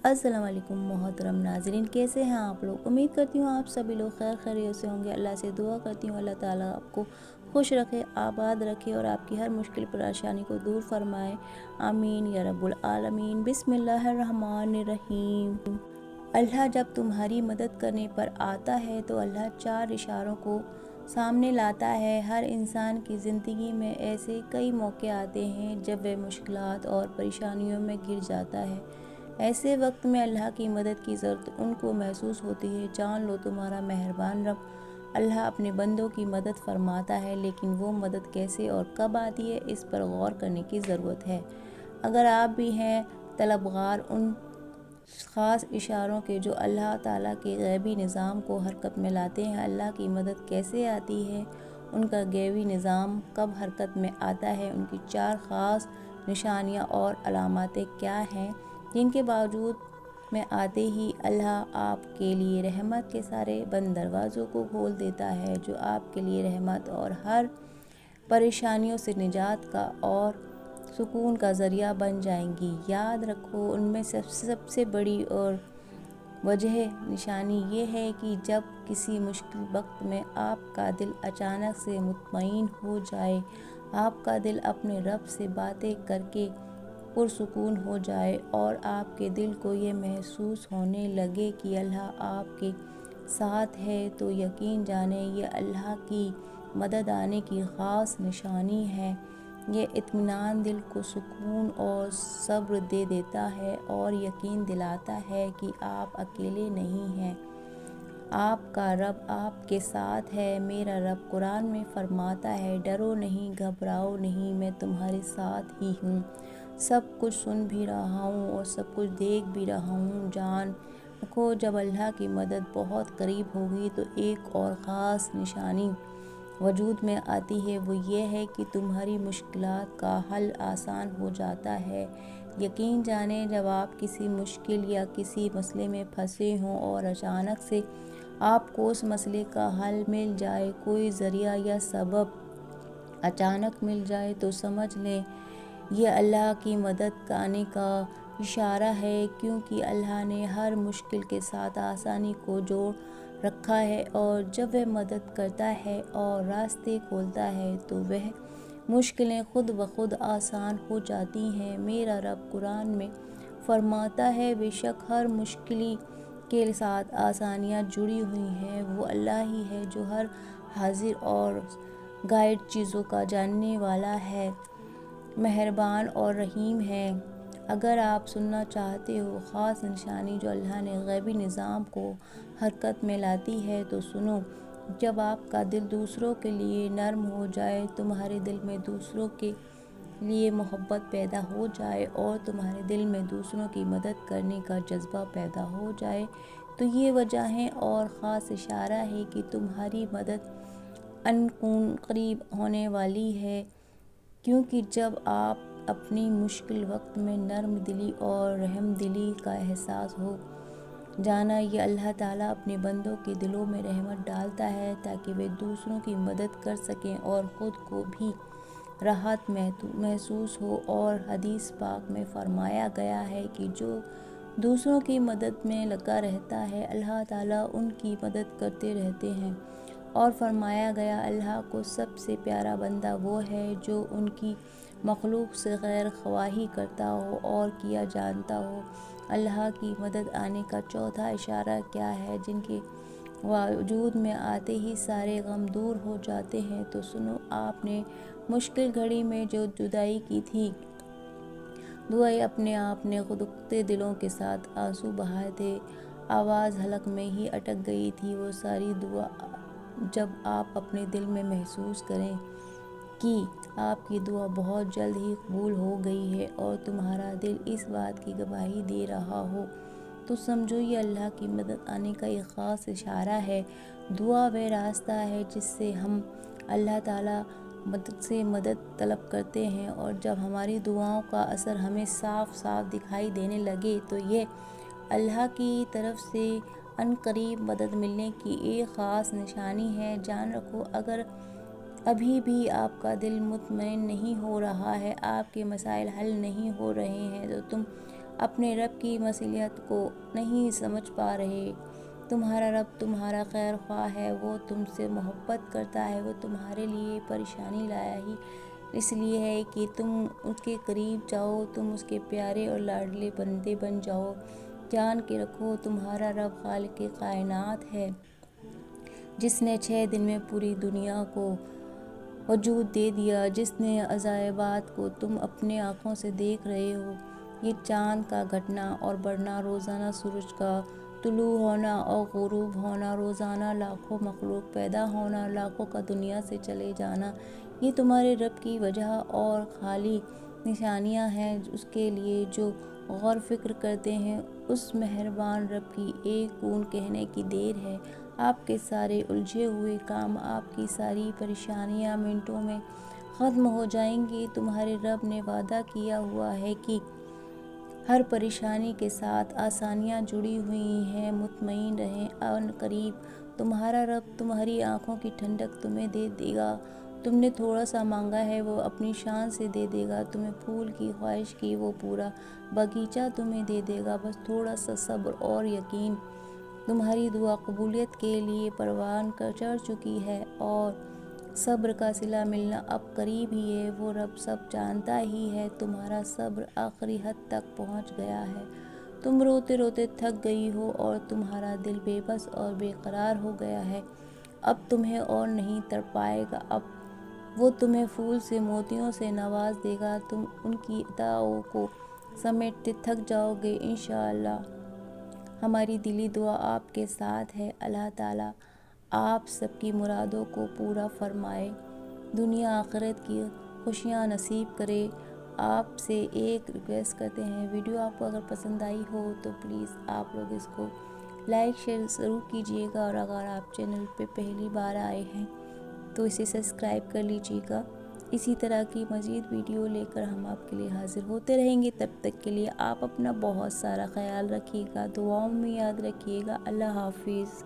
अस्सलाम वालेकुम मोहतरम नाज़रीन, कैसे हैं आप लोग। उम्मीद करती हूँ आप सभी लोग खैर खैरियत से होंगे। अल्लाह से दुआ करती हूँ अल्लाह ताला आपको खुश रखे, आबाद रखे और आपकी हर मुश्किल परेशानी को दूर फरमाए। आमीन या रब्बुल आलमीन। बिस्मिल्लाहिर्रहमानिर्रहीम। अल्लाह जब तुम्हारी मदद करने पर आता है तो अल्लाह चार इशारों को सामने लाता है। हर इंसान की ज़िंदगी में ऐसे कई मौके आते हैं जब वह मुश्किलात और परेशानियों में घिर जाता है। ऐसे वक्त में अल्लाह की मदद की ज़रूरत उनको महसूस होती है। जान लो तुम्हारा मेहरबान रब अल्लाह अपने बंदों की मदद फरमाता है, लेकिन वो मदद कैसे और कब आती है इस पर गौर करने की ज़रूरत है। अगर आप भी हैं तलबगार उन ख़ास इशारों के जो अल्लाह ताला के गैबी निज़ाम को हरकत में लाते हैं, अल्लाह की मदद कैसे आती है, उनका गैबी निज़ाम कब हरकत में आता है, उनकी चार ख़ास निशानियाँ और अलामतें क्या हैं जिनके बावजूद में आते ही अल्लाह आपके लिए रहमत के सारे बंद दरवाज़ों को खोल देता है, जो आपके लिए रहमत और हर परेशानियों से निजात का और सुकून का ज़रिया बन जाएंगी। याद रखो, उनमें सबसे बड़ी और वजह निशानी ये है कि जब किसी मुश्किल वक्त में आपका दिल अचानक से मुतमईन हो जाए, आपका दिल अपने रब से बातें करके पुरसुकून हो जाए और आपके दिल को ये महसूस होने लगे कि अल्लाह आपके साथ है, तो यकीन जाने ये अल्लाह की मदद आने की ख़ास निशानी है। ये इत्मीनान दिल को सुकून और सब्र दे देता है और यकीन दिलाता है कि आप अकेले नहीं हैं, आपका रब आपके साथ है। मेरा रब कुरान में फरमाता है, डरो नहीं, घबराओ नहीं, मैं तुम्हारे साथ ही हूँ, सब कुछ सुन भी रहा हूँ और सब कुछ देख भी रहा हूँ। जान रखो, जब अल्लाह की मदद बहुत करीब होगी तो एक और ख़ास निशानी वजूद में आती है। वो ये है कि तुम्हारी मुश्किलात का हल आसान हो जाता है। यकीन जाने, जब आप किसी मुश्किल या किसी मसले में फंसे हों और अचानक से आपको उस मसले का हल मिल जाए, कोई ज़रिया या सबब अचानक मिल जाए, तो समझ लें ये अल्लाह की मदद आने का इशारा है, क्योंकि अल्लाह ने हर मुश्किल के साथ आसानी को जोड़ रखा है और जब वह मदद करता है और रास्ते खोलता है तो वह मुश्किलें खुद ब खुद आसान हो जाती हैं। मेरा रब कुरान में फरमाता है, बेशक हर मुश्किल के साथ आसानियाँ जुड़ी हुई हैं। वो अल्लाह ही है जो हर हाजिर और गाइड चीज़ों का जानने वाला है, मेहरबान और रहीम है। अगर आप सुनना चाहते हो ख़ास निशानी जो अल्लाह ने गैबी निज़ाम को हरकत में लाती है, तो सुनो। जब आपका दिल दूसरों के लिए नरम हो जाए, तुम्हारे दिल में दूसरों के लिए मोहब्बत पैदा हो जाए और तुम्हारे दिल में दूसरों की मदद करने का जज्बा पैदा हो जाए, तो ये वजहें और ख़ास इशारा है कि तुम्हारी मदद अनकून करीब होने वाली है। क्योंकि जब आप अपनी मुश्किल वक्त में नरम दिली और रहम दिली का एहसास हो जाना, ये अल्लाह ताला अपने बंदों के दिलों में रहमत डालता है ताकि वे दूसरों की मदद कर सकें और ख़ुद को भी राहत महसूस हो। और हदीस पाक में फरमाया गया है कि जो दूसरों की मदद में लगा रहता है, अल्लाह ताला उनकी मदद करते रहते हैं। और फरमाया गया, अल्लाह को सबसे प्यारा बंदा वो है जो उनकी मखलूक से गैर ख्वाही करता हो और किया जानता हो। अल्लाह की मदद आने का चौथा इशारा क्या है, जिनके वजूद में आते ही सारे गम दूर हो जाते हैं, तो सुनो। आपने मुश्किल घड़ी में जो जुदाई की थी, दुआएं अपने आप ने दुखते दिलों के साथ आंसू बहाए थे, आवाज़ हलक में ही अटक गई थी। वो सारी दुआ जब आप अपने दिल में महसूस करें कि आपकी दुआ बहुत जल्द ही कबूल हो गई है और तुम्हारा दिल इस बात की गवाही दे रहा हो, तो समझो ये अल्लाह की मदद आने का एक ख़ास इशारा है। दुआ वह रास्ता है जिससे हम अल्लाह ताला से मदद तलब करते हैं, और जब हमारी दुआओं का असर हमें साफ साफ दिखाई देने लगे, तो ये अल्लाह की तरफ से अनकरीब मदद मिलने की एक ख़ास निशानी है। जान रखो, अगर अभी भी आपका दिल मुतमईन नहीं हो रहा है, आपके मसाइल हल नहीं हो रहे हैं, तो तुम اپنے رب کی مصلحت کو نہیں سمجھ پا رہے۔ تمہارا رب تمہارا خیر خواہ ہے، وہ تم سے محبت کرتا ہے، وہ تمہارے لیے پریشانی لایا ہی اس لیے ہے کہ تم اس کے قریب جاؤ، تم اس کے پیارے اور لاڈلے بندے بن جاؤ۔ جان کے رکھو تمہارا رب خالق کائنات ہے، جس نے 6 دن میں پوری دنیا کو وجود دے دیا، جس نے عجائبات کو تم اپنے آنکھوں سے دیکھ رہے ہو، یہ چاند کا گھٹنا اور بڑھنا، روزانہ سورج کا طلوع ہونا اور غروب ہونا، روزانہ لاکھوں مخلوق پیدا ہونا، لاکھوں کا دنیا سے چلے جانا، یہ تمہارے رب کی وجہ اور خالی نشانیاں ہیں اس کے لیے جو غور فکر کرتے ہیں۔ اس مہربان رب کی ایک بوند کہنے کی دیر ہے، آپ کے سارے الجھے ہوئے کام، آپ کی ساری پریشانیاں منٹوں میں ختم ہو جائیں گی۔ تمہارے رب نے وعدہ کیا ہوا ہے کہ ہر پریشانی کے ساتھ آسانیاں جڑی ہوئی ہیں، مطمئن رہیں، ان قریب تمہارا رب تمہاری آنکھوں کی ٹھنڈک تمہیں دے دے گا۔ تم نے تھوڑا سا مانگا ہے، وہ اپنی شان سے دے دے گا۔ تمہیں پھول کی خواہش کی، وہ پورا باغیچہ تمہیں دے دے گا، بس تھوڑا سا صبر اور یقین۔ تمہاری دعا قبولیت کے لیے پروان چڑھ چکی ہے اور صبر کا صلہ ملنا اب قریب ہی ہے۔ وہ رب سب جانتا ہی ہے، تمہارا صبر آخری حد تک پہنچ گیا ہے۔ تم روتے روتے تھک گئی ہو اور تمہارا دل بے بس اور بے قرار ہو گیا ہے، اب تمہیں اور نہیں تڑپائے گا، اب وہ تمہیں پھول سے موتیوں سے نواز دے گا، تم ان کی عطاؤں کو سمیٹتے تھک جاؤ گے انشاءاللہ۔ ہماری دلی دعا آپ کے ساتھ ہے، اللہ تعالیٰ آپ سب کی مرادوں کو پورا فرمائے، دنیا آخرت کی خوشیاں نصیب کرے۔ آپ سے ایک ریکویسٹ کرتے ہیں، ویڈیو آپ کو اگر پسند آئی ہو تو پلیز آپ لوگ اس کو لائک شیئر ضرور کیجیے گا، اور اگر آپ چینل پہ پہلی بار آئے ہیں تو اسے سبسکرائب کر لیجیے گا۔ اسی طرح کی مزید ویڈیو لے کر ہم آپ کے لیے حاضر ہوتے رہیں گے، تب تک کے لیے آپ اپنا بہت سارا خیال رکھیے گا، دعاؤں میں یاد رکھیے گا۔ اللہ حافظ۔